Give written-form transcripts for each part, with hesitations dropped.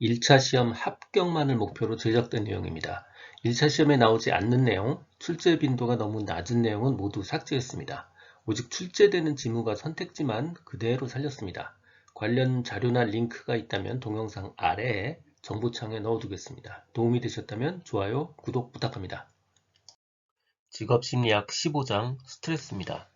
1차 시험 합격만을 목표로 제작된 내용입니다. 1차 시험에 나오지 않는 내용, 출제 빈도가 너무 낮은 내용은 모두 삭제했습니다. 오직 출제되는 지문과 선택지만 그대로 살렸습니다. 관련 자료나 링크가 있다면 동영상 아래에 정보창에 넣어두겠습니다. 도움이 되셨다면 좋아요, 구독 부탁합니다. 직업심리학 15장 스트레스입니다.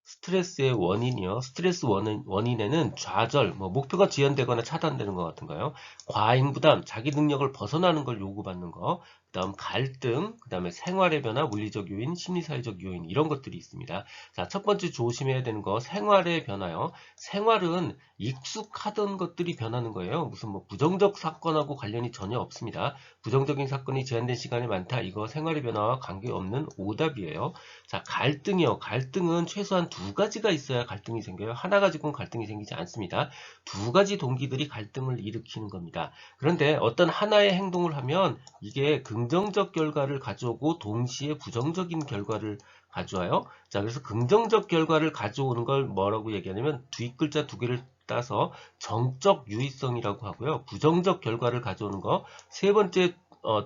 스트레스의 원인이요. 스트레스 원인에는 좌절, 목표가 지연되거나 차단되는 것 같은가요? 과잉 부담, 자기 능력을 벗어나는 걸 요구받는 거, 그 다음 갈등, 그 다음에 생활의 변화, 물리적 요인, 심리사회적 요인 이런 것들이 있습니다. 자, 첫 번째 조심해야 되는 거 생활의 변화요. 생활은 익숙하던 것들이 변하는 거예요. 무슨 부정적 사건하고 관련이 전혀 없습니다. 부정적인 사건이 제한된 시간이 많다. 이거 생활의 변화와 관계없는 오답이에요. 자, 갈등이요. 갈등은 최소한 두 가지가 있어야 갈등이 생겨요. 하나 가지고는 갈등이 생기지 않습니다. 두 가지 동기들이 갈등을 일으키는 겁니다. 그런데 어떤 하나의 행동을 하면 이게 긍정적 결과를 가져오고 동시에 부정적인 결과를 가져와요. 자, 그래서 긍정적 결과를 가져오는 걸 뭐라고 얘기하냐면 뒷글자 두 개를 따서 정적 유의성이라고 하고요. 부정적 결과를 가져오는 거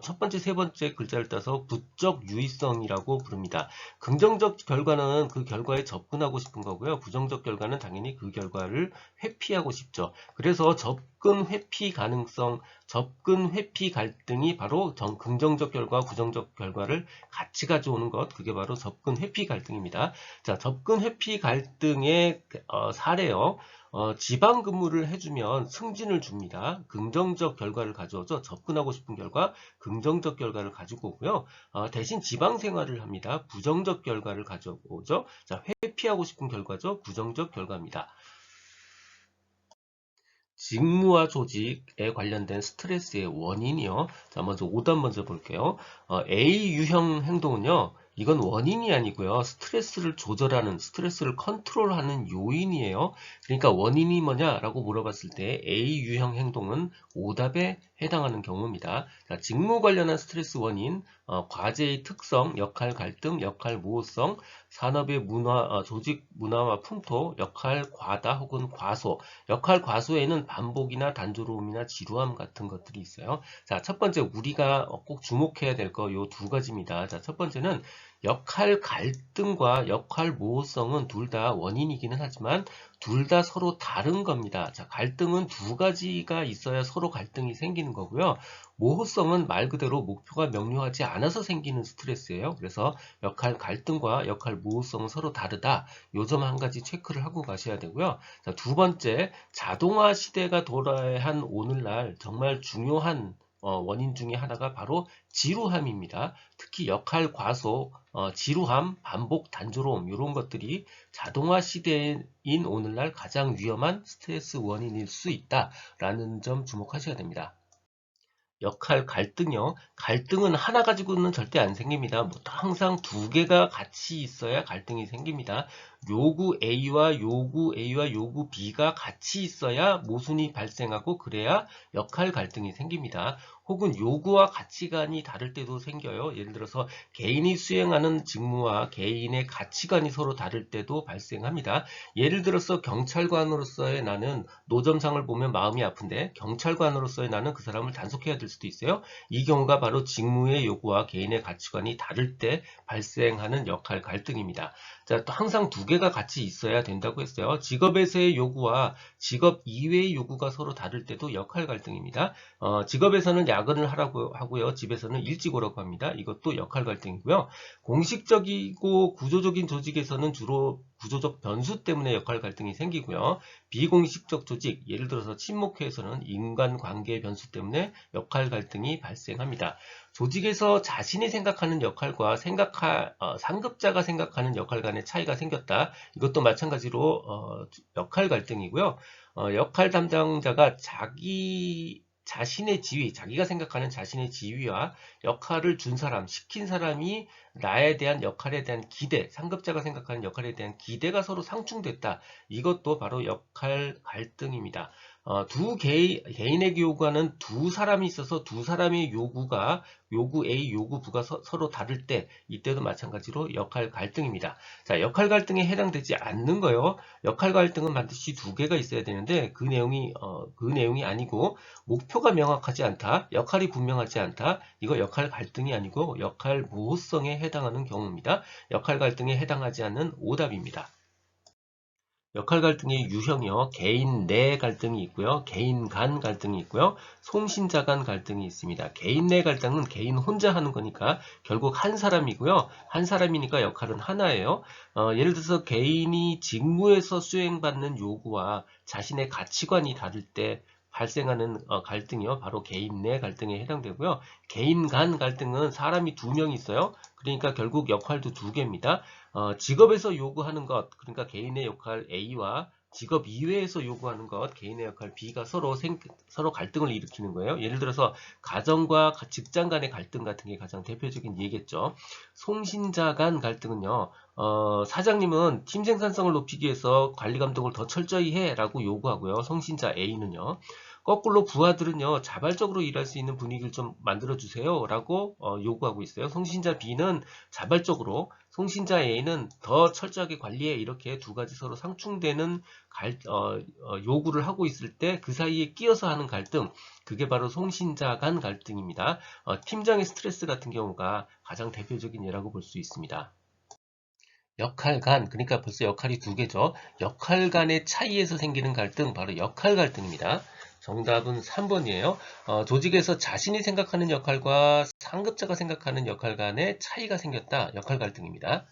첫 번째, 세 번째 글자를 따서 부적 유의성이라고 부릅니다. 긍정적 결과는 그 결과에 접근하고 싶은 거고요. 부정적 결과는 당연히 그 결과를 회피하고 싶죠. 그래서 접근 회피 가능성, 접근 회피 갈등이 바로 긍정적 결과, 부정적 결과를 같이 가져오는 것, 그게 바로 접근 회피 갈등입니다. 자, 접근 회피 갈등의 사례요. 지방 근무를 해주면 승진을 줍니다. 긍정적 결과를 가져오죠. 접근하고 싶은 결과, 긍정적 결과를 가지고 오고요. 대신 지방 생활을 합니다. 부정적 결과를 가져오죠. 자, 회피하고 싶은 결과죠. 부정적 결과입니다. 직무와 조직에 관련된 스트레스의 원인이요. 자, 먼저 오답 먼저 볼게요. A 유형 행동은요. 이건 원인이 아니고요. 스트레스를 조절하는, 스트레스를 컨트롤하는 요인이에요. 그러니까 원인이 뭐냐라고 물어봤을 때 A 유형 행동은 오답에 해당하는 경우입니다. 자, 직무 관련한 스트레스 원인, 과제의 특성, 역할 갈등, 역할 모호성, 산업의 문화, 조직 문화와 풍토, 역할 과다 혹은 과소, 역할 과소에는 반복이나 단조로움이나 지루함 같은 것들이 있어요. 자, 첫 번째 우리가 꼭 주목해야 될 거 요 두 가지입니다. 자, 첫 번째는 역할 갈등과 역할 모호성은 둘 다 원인이기는 하지만 둘 다 서로 다른 겁니다. 자, 갈등은 두 가지가 있어야 서로 갈등이 생기는 거고요. 모호성은 말 그대로 목표가 명료하지 않아서 생기는 스트레스예요. 그래서 역할 갈등과 역할 모호성은 서로 다르다. 요 점 한 가지 체크를 하고 가셔야 되고요. 자, 두 번째, 자동화 시대가 돌아야 한 오늘날 정말 중요한 원인 중에 하나가 바로 지루함입니다. 특히 역할 과소, 지루함, 반복, 단조로움 이런 것들이 자동화 시대인 오늘날 가장 위험한 스트레스 원인일 수 있다라는 점 주목하셔야 됩니다. 역할 갈등이요. 갈등은 하나 가지고는 절대 안 생깁니다. 항상 두 개가 같이 있어야 갈등이 생깁니다. 요구 A와 요구 B가 같이 있어야 모순이 발생하고 그래야 역할 갈등이 생깁니다. 혹은 요구와 가치관이 다를 때도 생겨요. 예를 들어서 개인이 수행하는 직무와 개인의 가치관이 서로 다를 때도 발생합니다. 예를 들어서 경찰관으로서의 나는 노점상을 보면 마음이 아픈데 경찰관으로서의 나는 그 사람을 단속해야 될 수도 있어요. 이 경우가 바로 직무의 요구와 개인의 가치관이 다를 때 발생하는 역할 갈등입니다. 자, 또 항상 두 개가 같이 있어야 된다고 했어요. 직업에서의 요구와 직업 이외의 요구가 서로 다를 때도 역할 갈등입니다. 직업에서는 야근을 하라고 하고요. 집에서는 일찍 오라고 합니다. 이것도 역할 갈등이고요. 공식적이고 구조적인 조직에서는 주로 구조적 변수 때문에 역할 갈등이 생기고요. 비공식적 조직, 예를 들어서 친목회에서는 인간관계 변수 때문에 역할 갈등이 발생합니다. 조직에서 자신이 생각하는 역할과 상급자가 생각하는 역할 간의 차이가 생겼다. 이것도 마찬가지로 역할 갈등이고요. 역할 담당자가 자신의 지위, 자기가 생각하는 자신의 지위와 역할을 준 사람, 시킨 사람이 나에 대한 역할에 대한 기대, 상급자가 생각하는 역할에 대한 기대가 서로 상충됐다. 이것도 바로 역할 갈등입니다. 개인에게 요구하는 두 사람이 있어서 두 사람의 요구 A, 요구 B가 서로 다를 때, 이때도 마찬가지로 역할 갈등입니다. 자, 역할 갈등에 해당되지 않는 거요. 역할 갈등은 반드시 두 개가 있어야 되는데, 그 내용이 아니고, 목표가 명확하지 않다, 역할이 분명하지 않다, 이거 역할 갈등이 아니고, 역할 모호성에 해당하는 경우입니다. 역할 갈등에 해당하지 않는 오답입니다. 역할 갈등의 유형이요. 개인 내 갈등이 있고요. 개인 간 갈등이 있고요. 송신자 간 갈등이 있습니다. 개인 내 갈등은 개인 혼자 하는 거니까 결국 한 사람이고요. 한 사람이니까 역할은 하나예요. 예를 들어서 개인이 직무에서 수행받는 요구와 자신의 가치관이 다를 때 발생하는 갈등이요. 바로 개인 내 갈등에 해당되고요. 개인 간 갈등은 사람이 두 명 있어요. 그러니까 결국 역할도 두 개입니다. 직업에서 요구하는 것, 그러니까 개인의 역할 A와 직업 이외에서 요구하는 것, 개인의 역할 B가 서로 갈등을 일으키는 거예요. 예를 들어서 가정과 직장 간의 갈등 같은 게 가장 대표적인 예겠죠. 송신자 간 갈등은요. 사장님은 팀 생산성을 높이기 위해서 관리 감독을 더 철저히 해라고 요구하고요. 송신자 A는요. 거꾸로 부하들은요, 자발적으로 일할 수 있는 분위기를 좀 만들어주세요 라고 요구하고 있어요. 송신자 B는 자발적으로, 송신자 A는 더 철저하게 관리해, 이렇게 두 가지 서로 상충되는 요구를 하고 있을 때 그 사이에 끼어서 하는 갈등, 그게 바로 송신자 간 갈등입니다. 팀장의 스트레스 같은 경우가 가장 대표적인 예라고 볼 수 있습니다. 역할 간, 그러니까 벌써 역할이 두 개죠. 역할 간의 차이에서 생기는 갈등, 바로 역할 갈등입니다. 정답은 3번이에요. 조직에서 자신이 생각하는 역할과 상급자가 생각하는 역할 간의 차이가 생겼다. 역할 갈등입니다.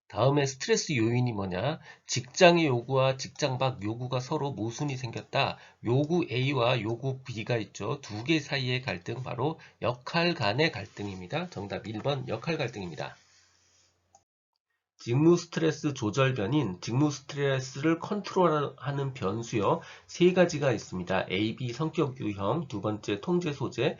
다음에 스트레스 요인이 뭐냐? 직장의 요구와 직장 밖 요구가 서로 모순이 생겼다. 요구 A와 요구 B가 있죠. 두 개 사이의 갈등, 바로 역할 간의 갈등입니다. 정답 1번 역할 갈등입니다. 직무 스트레스 조절 변인, 직무 스트레스를 컨트롤하는 변수요. 세 가지가 있습니다. A, B 성격 유형, 두 번째 통제 소재,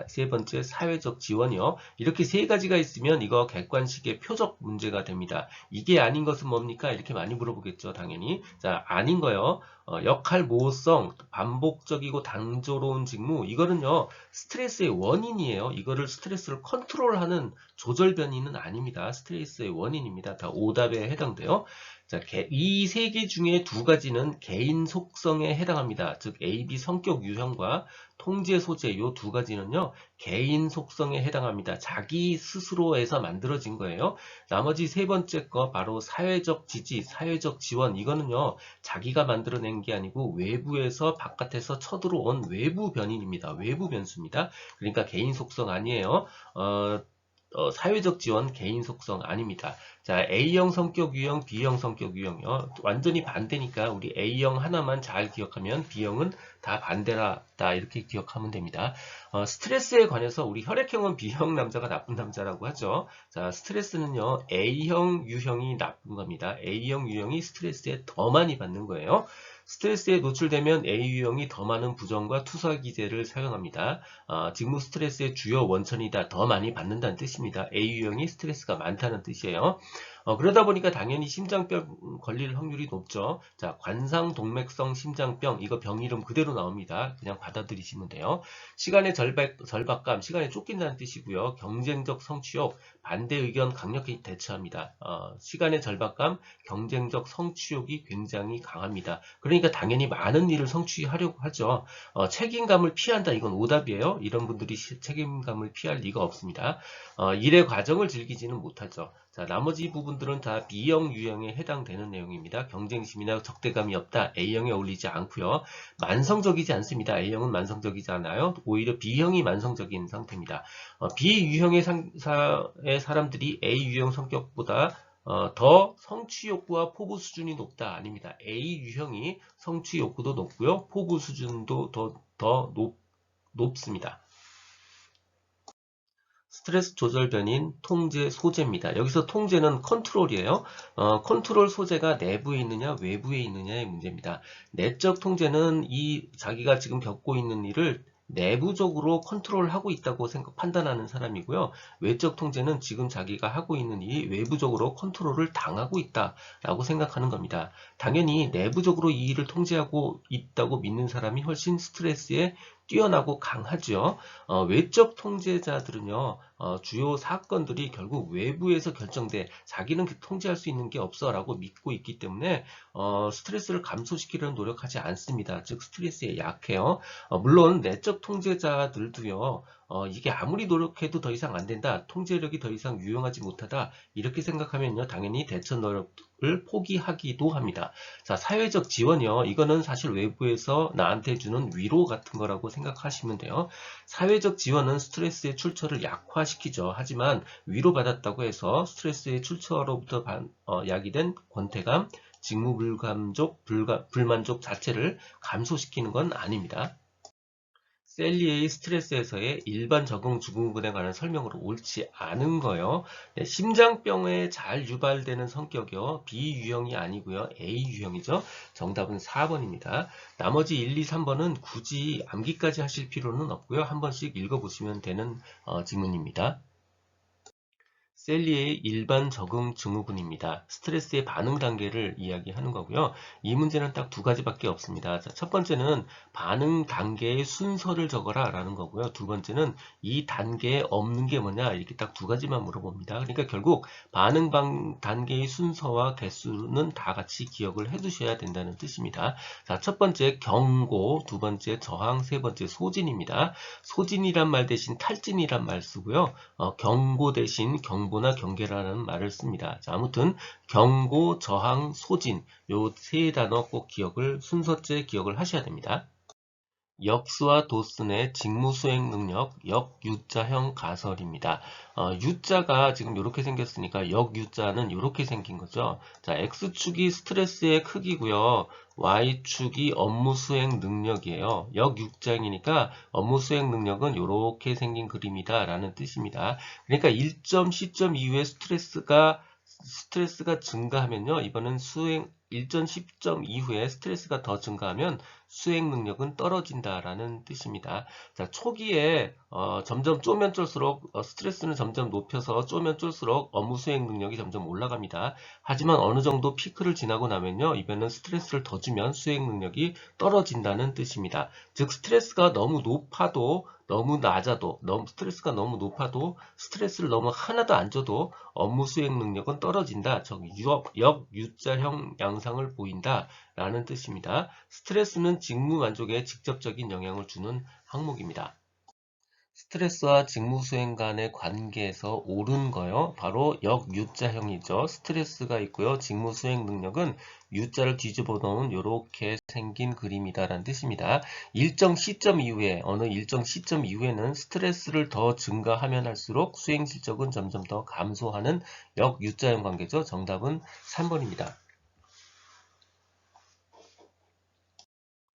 세 번째 사회적 지원이요. 이렇게 세 가지가 있으면 이거 객관식의 표적 문제가 됩니다. 이게 아닌 것은 뭡니까? 이렇게 많이 물어보겠죠, 당연히. 자, 아닌 거요. 역할 모호성, 반복적이고 단조로운 직무, 이거는요, 스트레스의 원인이에요. 이거를 스트레스를 컨트롤하는 조절 변이는 아닙니다. 스트레스의 원인입니다. 다 오답에 해당돼요. 자, 이 세 개 중에 두 가지는 개인 속성에 해당합니다. 즉 A, B 성격 유형과 통제 소재, 요 두 가지는요, 개인 속성에 해당합니다. 자기 스스로에서 만들어진 거예요. 나머지 세 번째 거 바로 사회적 지지, 사회적 지원, 이거는요, 자기가 만들어낸 게 아니고 외부에서 바깥에서 쳐들어온 외부 변인입니다. 외부 변수입니다. 그러니까 개인 속성 아니에요. 사회적 지원 개인 속성 아닙니다. 자, A형 성격 유형, B형 성격 유형이요. 완전히 반대니까 우리 A형 하나만 잘 기억하면 B형은 다 반대라다, 이렇게 기억하면 됩니다. 스트레스에 관해서 우리 혈액형은 B형 남자가 나쁜 남자라고 하죠. 자, 스트레스는요, A형 유형이 나쁜 겁니다. A형 유형이 스트레스에 더 많이 받는 거예요. 스트레스에 노출되면 A 유형이 더 많은 부정과 투사 기제를 사용합니다. 직무 스트레스의 주요 원천이다. 더 많이 받는다는 뜻입니다. A 유형이 스트레스가 많다는 뜻이에요. 그러다 보니까 당연히 심장병 걸릴 확률이 높죠. 자, 관상동맥성 심장병, 이거 병 이름 그대로 나옵니다. 그냥 받아들이시면 돼요. 시간의 절박감, 시간에 쫓긴다는 뜻이고요. 경쟁적 성취욕, 반대 의견 강력히 대처합니다. 시간의 절박감, 경쟁적 성취욕이 굉장히 강합니다. 그러니까 당연히 많은 일을 성취하려고 하죠. 책임감을 피한다, 이건 오답이에요. 이런 분들이 책임감을 피할 리가 없습니다. 일의 과정을 즐기지는 못하죠. 자, 나머지 부분들은 다 B형 유형에 해당되는 내용입니다. 경쟁심이나 적대감이 없다. A형에 어울리지 않고요. 만성적이지 않습니다. A형은 만성적이지 않아요. 오히려 B형이 만성적인 상태입니다. B유형의 사람들이 A유형 성격보다 더 성취 욕구와 포부 수준이 높다. 아닙니다. A유형이 성취 욕구도 높고요. 포부 수준도 더 높습니다. 스트레스 조절 변인 통제 소재입니다. 여기서 통제는 컨트롤이에요. 컨트롤 소재가 내부에 있느냐 외부에 있느냐의 문제입니다. 내적 통제는 자기가 지금 겪고 있는 일을 내부적으로 컨트롤하고 있다고 판단하는 사람이고요. 외적 통제는 지금 자기가 하고 있는 일이 외부적으로 컨트롤을 당하고 있다라고 생각하는 겁니다. 당연히 내부적으로 이 일을 통제하고 있다고 믿는 사람이 훨씬 스트레스에 뛰어나고 강하죠. 외적 통제자들은요, 주요 사건들이 결국 외부에서 결정돼 자기는 통제할 수 있는 게 없어라고 믿고 있기 때문에 스트레스를 감소시키려는 노력하지 않습니다. 즉 스트레스에 약해요. 물론 내적 통제자들도요. 이게 아무리 노력해도 더 이상 안 된다. 통제력이 더 이상 유용하지 못하다. 이렇게 생각하면요. 당연히 대처 노력을 포기하기도 합니다. 자, 사회적 지원이요. 이거는 사실 외부에서 나한테 주는 위로 같은 거라고 생각하시면 돼요. 사회적 지원은 스트레스의 출처를 약화시키죠. 하지만 위로받았다고 해서 스트레스의 출처로부터 야기된 권태감, 직무불감족, 불만족 자체를 감소시키는 건 아닙니다. 셀리의 스트레스에서의 일반 적응 증후군에 관한 설명으로 옳지 않은 거요. 네, 심장병에 잘 유발되는 성격이요. B유형이 아니고요. A유형이죠. 정답은 4번입니다. 나머지 1, 2, 3번은 굳이 암기까지 하실 필요는 없고요. 한 번씩 읽어보시면 되는 지문입니다. 셀리의 일반 적응 증후군입니다. 스트레스의 반응 단계를 이야기하는 거고요. 이 문제는 딱 두 가지밖에 없습니다. 자, 첫 번째는 반응 단계의 순서를 적어라 라는 거고요. 두 번째는 이 단계에 없는 게 뭐냐 이렇게 딱 두 가지만 물어봅니다. 그러니까 결국 반응 단계의 순서와 개수는 다 같이 기억을 해두셔야 된다는 뜻입니다. 자, 첫 번째 경고, 두 번째 저항, 세 번째 소진입니다. 소진이란 말 대신 탈진이란 말 쓰고요. 경고 대신 경보나 경계라는 말을 씁니다. 자, 아무튼 경고, 저항, 소진 요 세 단어 꼭 순서째 기억을 하셔야 됩니다. 역수와 도슨의 직무수행 능력, 역유자형 가설입니다. U자가 지금 이렇게 생겼으니까 역유자는 이렇게 생긴 거죠. 자, X축이 스트레스의 크기고요. Y축이 업무 수행 능력이에요. 역유자형이니까 업무 수행 능력은 이렇게 생긴 그림이다 라는 뜻입니다. 그러니까 1점 시점 이후에 스트레스가 증가하면요. 이번은 일전 시점 이후에 스트레스가 더 증가하면 수행 능력은 떨어진다라는 뜻입니다. 자, 초기에 점점 쪼면 쫄수록 스트레스는 점점 높여서 쪼면 쫄수록 업무 수행 능력이 점점 올라갑니다. 하지만 어느 정도 피크를 지나고 나면요. 이번엔 스트레스를 더 주면 수행 능력이 떨어진다는 뜻입니다. 즉 스트레스가 너무 높아도 너무 낮아도 스트레스가 너무 높아도 스트레스를 너무 하나도 안 줘도 업무 수행 능력은 떨어진다. 즉 역유자형 양상을 보인다 라는 뜻입니다. 스트레스는 직무 만족에 직접적인 영향을 주는 항목입니다. 스트레스와 직무 수행 간의 관계에서 옳은 거요. 바로 역유자형이죠. 스트레스가 있고요. 직무 수행 능력은 U자를 뒤집어 놓은 이렇게 생긴 그림이다라는 뜻입니다. 일정 시점 이후에 어느 일정 시점 이후에는 스트레스를 더 증가하면 할수록 수행 실적은 점점 더 감소하는 역유자형 관계죠. 정답은 3번입니다.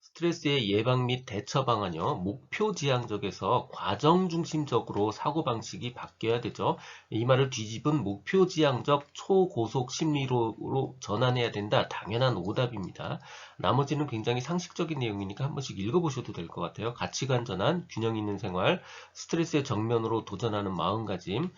스트레스의 예방 및 대처 방안이요. 목표 지향적에서 과정 중심적으로 사고방식이 바뀌어야 되죠. 이 말을 뒤집은 목표 지향적 초고속 심리로 전환해야 된다. 당연한 오답입니다. 나머지는 굉장히 상식적인 내용이니까 한 번씩 읽어보셔도 될 것 같아요. 가치관 전환, 균형 있는 생활, 스트레스의 정면으로 도전하는 마음가짐,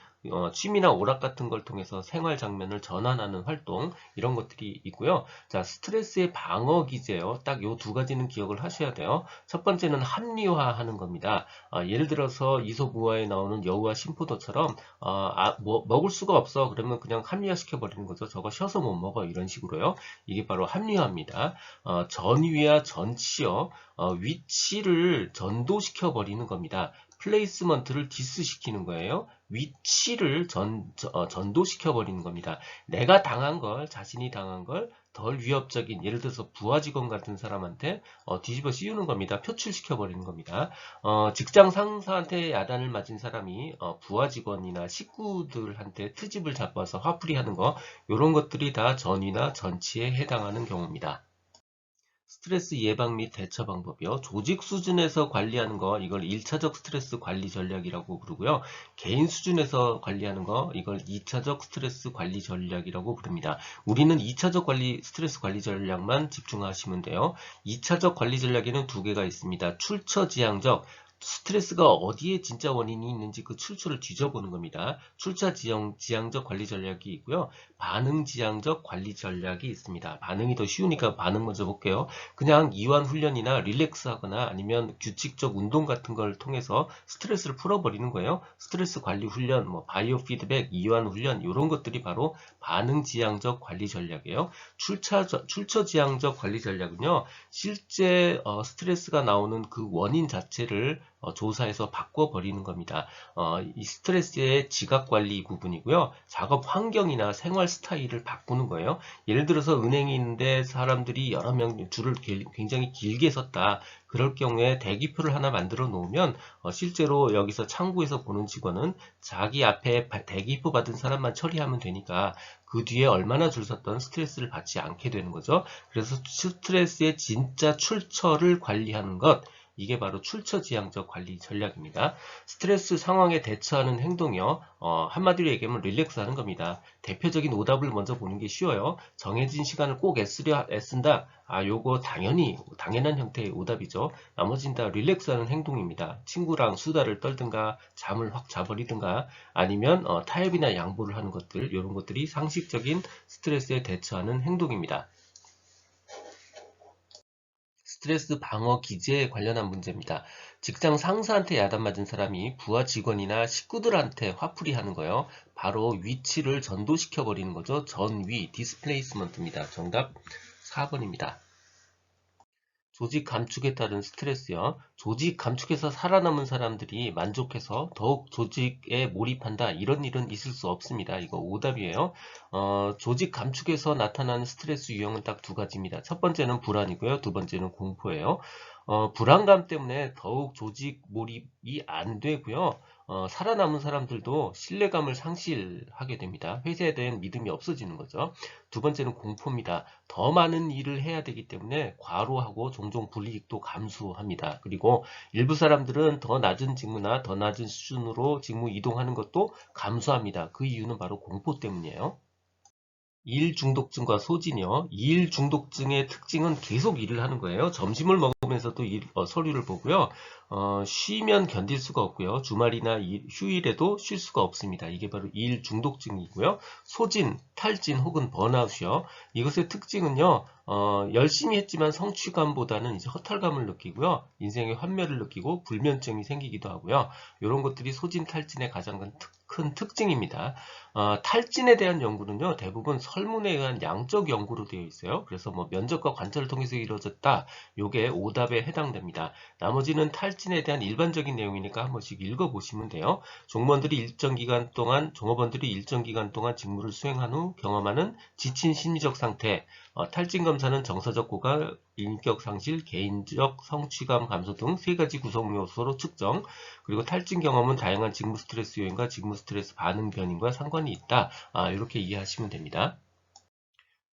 취미나 오락 같은 걸 통해서 생활 장면을 전환하는 활동 이런 것들이 있고요. 자, 스트레스의 방어 기제요. 딱 요 두 가지는 기억을 하셔야 돼요. 첫 번째는 합리화하는 겁니다. 예를 들어서 이솝우화에 나오는 여우와 심포도처럼 먹을 수가 없어. 그러면 그냥 합리화시켜 버리는 거죠. 저거 쉬어서 못 먹어. 이런 식으로요. 이게 바로 합리화입니다. 전위와 전치요. 위치를 전도시켜 버리는 겁니다. 플레이스먼트를 디스시키는 거예요. 위치를 전도시켜 버리는 겁니다. 내가 당한 걸, 자신이 당한 걸 덜 위협적인, 예를 들어서 부하 직원 같은 사람한테 뒤집어 씌우는 겁니다. 표출시켜 버리는 겁니다. 직장 상사한테 야단을 맞은 사람이 부하 직원이나 식구들한테 트집을 잡아서 화풀이 하는 거, 이런 것들이 다 전위나 전치에 해당하는 경우입니다. 스트레스 예방 및 대처 방법이요. 조직 수준에서 관리하는 거, 이걸 1차적 스트레스 관리 전략이라고 부르고요. 개인 수준에서 관리하는 거, 이걸 2차적 스트레스 관리 전략이라고 부릅니다. 우리는 2차적 스트레스 관리 전략만 집중하시면 돼요. 2차적 관리 전략에는 두 개가 있습니다. 출처 지향적, 스트레스가 어디에 진짜 원인이 있는지 그 출처를 뒤져보는 겁니다. 출처 지향적 관리 전략이 있고요. 반응 지향적 관리 전략이 있습니다. 반응이 더 쉬우니까 반응 먼저 볼게요. 그냥 이완 훈련이나 릴렉스 하거나 아니면 규칙적 운동 같은 걸 통해서 스트레스를 풀어버리는 거예요. 스트레스 관리 훈련, 뭐 바이오 피드백, 이완 훈련 이런 것들이 바로 반응 지향적 관리 전략이에요. 출처 지향적 관리 전략은요. 실제 스트레스가 나오는 그 원인 자체를 조사해서 바꿔버리는 겁니다. 이 스트레스의 지각관리 부분이고요. 작업 환경이나 생활 스타일을 바꾸는 거예요. 예를 들어서 은행이 있는데 사람들이 여러 명 줄을 굉장히 길게 섰다. 그럴 경우에 대기표를 하나 만들어 놓으면 실제로 여기서 창구에서 보는 직원은 자기 앞에 대기표 받은 사람만 처리하면 되니까 그 뒤에 얼마나 줄 섰던 스트레스를 받지 않게 되는 거죠. 그래서 스트레스의 진짜 출처를 관리하는 것, 이게 바로 출처지향적 관리 전략입니다. 스트레스 상황에 대처하는 행동이요. 한마디로 얘기하면 릴렉스하는 겁니다. 대표적인 오답을 먼저 보는 게 쉬워요. 정해진 시간을 꼭 애쓴다. 요거 당연한 형태의 오답이죠. 나머지는 다 릴렉스하는 행동입니다. 친구랑 수다를 떨든가 잠을 확 자버리든가 아니면 타협이나 양보를 하는 것들, 이런 것들이 상식적인 스트레스에 대처하는 행동입니다. 스트레스 방어 기제에 관련한 문제입니다. 직장 상사한테 야단맞은 사람이 부하 직원이나 식구들한테 화풀이 하는 거예요. 바로 위치를 전도시켜 버리는 거죠. 전위, 디스플레이스먼트입니다. 정답 4번입니다. 조직 감축에 따른 스트레스요. 조직 감축에서 살아남은 사람들이 만족해서 더욱 조직에 몰입한다. 이런 일은 있을 수 없습니다. 이거 오답이에요. 조직 감축에서 나타나는 스트레스 유형은 딱 두 가지입니다. 첫 번째는 불안이고요. 두 번째는 공포예요. 불안감 때문에 더욱 조직 몰입이 안 되고요. 살아남은 사람들도 신뢰감을 상실하게 됩니다. 회사에 대한 믿음이 없어지는 거죠. 두 번째는 공포입니다. 더 많은 일을 해야 되기 때문에 과로하고 종종 불이익도 감수합니다. 그리고 일부 사람들은 더 낮은 직무나 더 낮은 수준으로 직무 이동하는 것도 감수합니다. 그 이유는 바로 공포 때문이에요. 일 중독증과 소진이요. 일 중독증의 특징은 계속 일을 하는 거예요. 점심을 먹으면서도 서류를 보고요. 쉬면 견딜 수가 없고요. 주말이나 휴일에도 쉴 수가 없습니다. 이게 바로 일 중독증이고요. 소진, 탈진 혹은 번아웃이요. 이것의 특징은요. 열심히 했지만 성취감보다는 이제 허탈감을 느끼고요. 인생의 환멸을 느끼고 불면증이 생기기도 하고요. 이런 것들이 소진, 탈진의 가장 큰 특징입니다. 탈진에 대한 연구는요, 대부분 설문에 의한 양적 연구로 되어 있어요. 그래서 뭐 면접과 관찰을 통해서 이루어졌다. 요게 오답에 해당됩니다. 나머지는 탈진에 대한 일반적인 내용이니까 한 번씩 읽어보시면 돼요. 종업원들이 일정 기간 동안 직무를 수행한 후 경험하는 지친 심리적 상태, 탈진 검사는 정서적 고갈, 인격 상실, 개인적 성취감 감소 등 세 가지 구성 요소로 측정. 그리고 탈진 경험은 다양한 직무 스트레스 요인과 직무 스트레스 반응 변인과 상관이 있다. 이렇게 이해하시면 됩니다.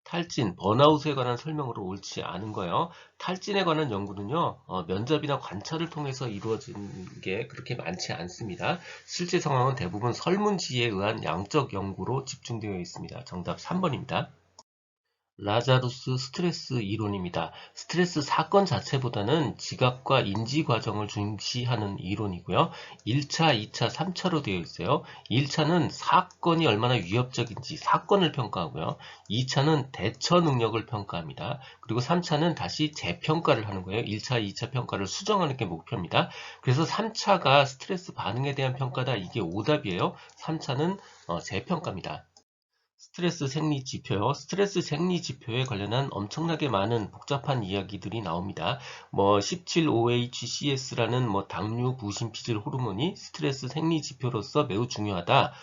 탈진, 번아웃에 관한 설명으로 옳지 않은 거예요. 탈진에 관한 연구는요, 면접이나 관찰을 통해서 이루어진 게 그렇게 많지 않습니다. 실제 상황은 대부분 설문지에 의한 양적 연구로 집중되어 있습니다. 정답 3번입니다. 라자루스 스트레스 이론입니다. 스트레스 사건 자체보다는 지각과 인지 과정을 중시하는 이론이고요. 1차, 2차, 3차로 되어 있어요. 1차는 사건이 얼마나 위협적인지 사건을 평가하고요. 2차는 대처 능력을 평가합니다. 그리고 3차는 다시 재평가를 하는 거예요. 1차, 2차 평가를 수정하는 게 목표입니다. 그래서 3차가 스트레스 반응에 대한 평가다. 이게 오답이에요. 3차는 재평가입니다. 스트레스 생리 지표요. 스트레스 생리 지표에 관련한 엄청나게 많은 복잡한 이야기들이 나옵니다. 17-OHCS라는 당류 부신피질 호르몬이 스트레스 생리 지표로서 매우 중요하다.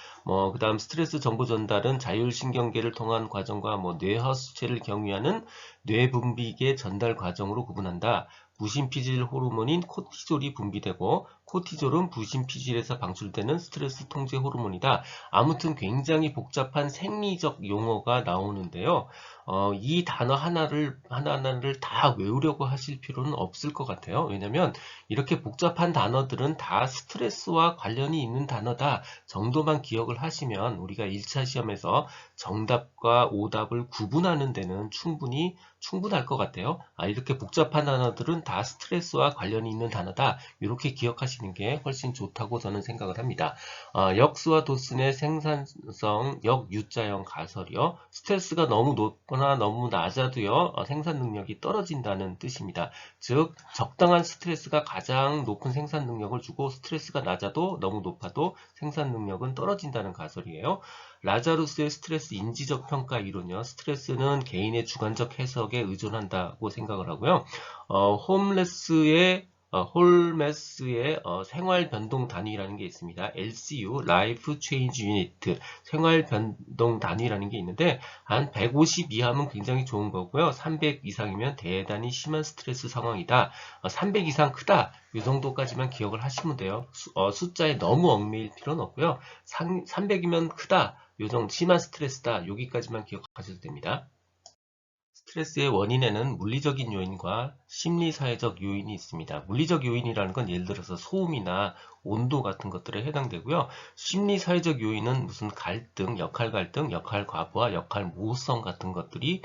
그다음 스트레스 정보 전달은 자율신경계를 통한 과정과 뇌하수체를 경유하는 뇌분비계 전달 과정으로 구분한다. 무신피질 호르몬인 코티졸이 분비되고 코티졸은 부신피질에서 방출되는 스트레스 통제 호르몬이다. 아무튼 굉장히 복잡한 생리적 용어가 나오는데요. 이 단어 하나하나를 다 외우려고 하실 필요는 없을 것 같아요. 왜냐면 이렇게 복잡한 단어들은 다 스트레스와 관련이 있는 단어다 정도만 기억을 하시면 우리가 1차 시험에서 정답과 오답을 구분하는 데는 충분할 것 같아요. 이렇게 복잡한 단어들은 다 스트레스와 관련이 있는 단어다. 이렇게 기억하시는 게 훨씬 좋다고 저는 생각을 합니다. 역수와 도슨의 생산성, 역유자형 가설이요. 스트레스가 너무 높거나 너무 낮아도요, 생산 능력이 떨어진다는 뜻입니다. 즉, 적당한 스트레스가 가장 높은 생산 능력을 주고 스트레스가 낮아도 너무 높아도 생산 능력은 떨어진다는 가설이에요. 라자루스의 스트레스 인지적 평가 이론이요. 스트레스는 개인의 주관적 해석에 의존한다고 생각을 하고요. 홀메스의 생활 변동 단위라는 게 있습니다. LCU, Life Change Unit, 생활 변동 단위라는 게 있는데 한 150 이하면 굉장히 좋은 거고요. 300 이상이면 대단히 심한 스트레스 상황이다. 300 이상 크다. 이 정도까지만 기억을 하시면 돼요. 숫자에 너무 얽매일 필요는 없고요. 300이면 크다. 요 정도 심한 스트레스다. 여기까지만 기억하셔도 됩니다. 스트레스의 원인에는 물리적인 요인과 심리사회적 요인이 있습니다. 물리적 요인이라는 건 예를 들어서 소음이나 온도 같은 것들에 해당되고요. 심리사회적 요인은 무슨 갈등, 역할 갈등, 역할 과부하, 역할 모호성 같은 것들이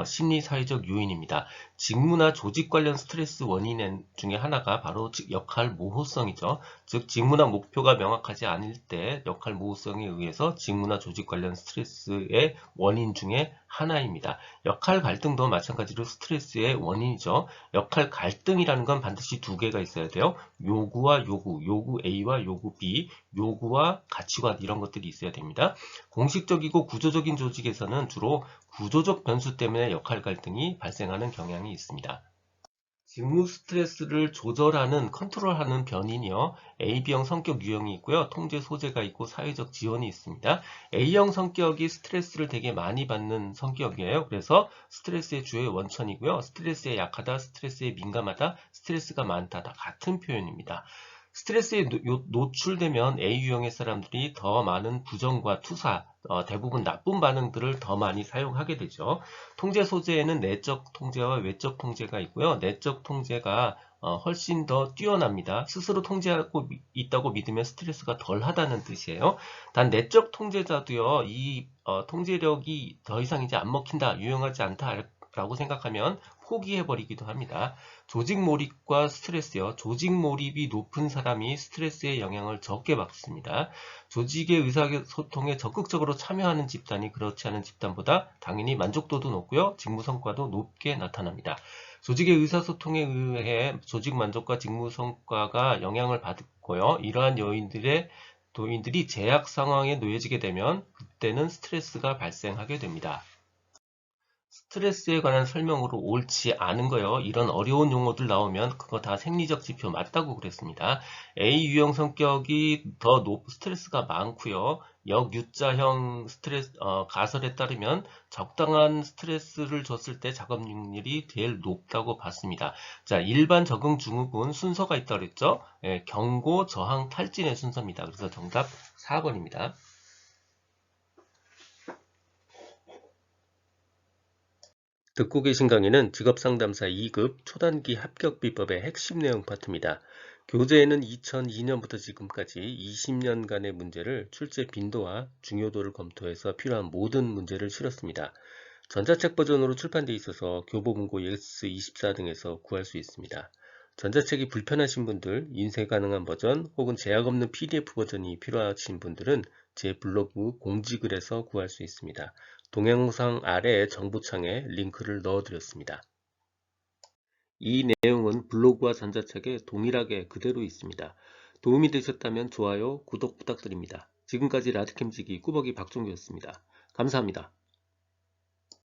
심리사회적 요인입니다. 직무나 조직 관련 스트레스 원인 중에 하나가 바로 역할 모호성이죠. 즉 직무나 목표가 명확하지 않을 때 역할 모호성에 의해서 직무나 조직 관련 스트레스의 원인 중에 하나입니다. 역할 갈등도 마찬가지로 스트레스의 원인이죠. 역할 갈등이라는 건 반드시 두 개가 있어야 돼요. 요구와 요구 A와 요구 B, 요구와 가치관 이런 것들이 있어야 됩니다. 공식적이고 구조적인 조직에서는 주로 구조적 변수 때문에 역할 갈등이 발생하는 경향이 있습니다. 직무 스트레스를 조절하는, 컨트롤하는 변인이요. AB형 성격 유형이 있고요. 통제 소재가 있고 사회적 지원이 있습니다. A형 성격이 스트레스를 되게 많이 받는 성격이에요. 그래서 스트레스의 주요의 원천이고요. 스트레스에 약하다, 스트레스에 민감하다, 스트레스가 많다. 다 같은 표현입니다. 스트레스에 노출되면 A유형의 사람들이 더 많은 부정과 투사, 대부분 나쁜 반응들을 더 많이 사용하게 되죠. 통제 소재에는 내적 통제와 외적 통제가 있고요. 내적 통제가 훨씬 더 뛰어납니다. 스스로 통제하고 있다고 믿으면 스트레스가 덜하다는 뜻이에요. 단 내적 통제자도요. 이 통제력이 더 이상 이제 안 먹힌다, 유용하지 않다라고 생각하면 포기해버리기도 합니다. 조직 몰입과 스트레스요. 조직 몰입이 높은 사람이 스트레스의 영향을 적게 받습니다. 조직의 의사소통에 적극적으로 참여하는 집단이 그렇지 않은 집단보다 당연히 만족도도 높고요. 직무 성과도 높게 나타납니다. 조직의 의사소통에 의해 조직 만족과 직무 성과가 영향을 받고요. 이러한 요인들이 제약 상황에 놓여지게 되면 그때는 스트레스가 발생하게 됩니다. 스트레스에 관한 설명으로 옳지 않은 거요. 이런 어려운 용어들 나오면 그거 다 생리적 지표 맞다고 그랬습니다. A 유형 성격이 더 스트레스가 많고요. 역유자형 스트레스 가설에 따르면 적당한 스트레스를 줬을 때 작업률이 제일 높다고 봤습니다. 자, 일반 적응 증후군 순서가 있다고 그랬죠? 경고, 저항, 탈진의 순서입니다. 그래서 정답 4번입니다. 듣고 계신 강의는 직업상담사 2급 초단기 합격비법의 핵심 내용 파트입니다. 교재에는 2002년부터 지금까지 20년간의 문제를 출제 빈도와 중요도를 검토해서 필요한 모든 문제를 실었습니다. 전자책 버전으로 출판되어 있어서 교보문고 예스24 등에서 구할 수 있습니다. 전자책이 불편하신 분들, 인쇄 가능한 버전 혹은 제약 없는 PDF 버전이 필요하신 분들은 제 블로그 공지글에서 구할 수 있습니다. 동영상 아래 정보창에 링크를 넣어드렸습니다. 이 내용은 블로그와 전자책에 동일하게 그대로 있습니다. 도움이 되셨다면 좋아요, 구독 부탁드립니다. 지금까지 라드캠지기 꾸벅이 박종규였습니다. 감사합니다.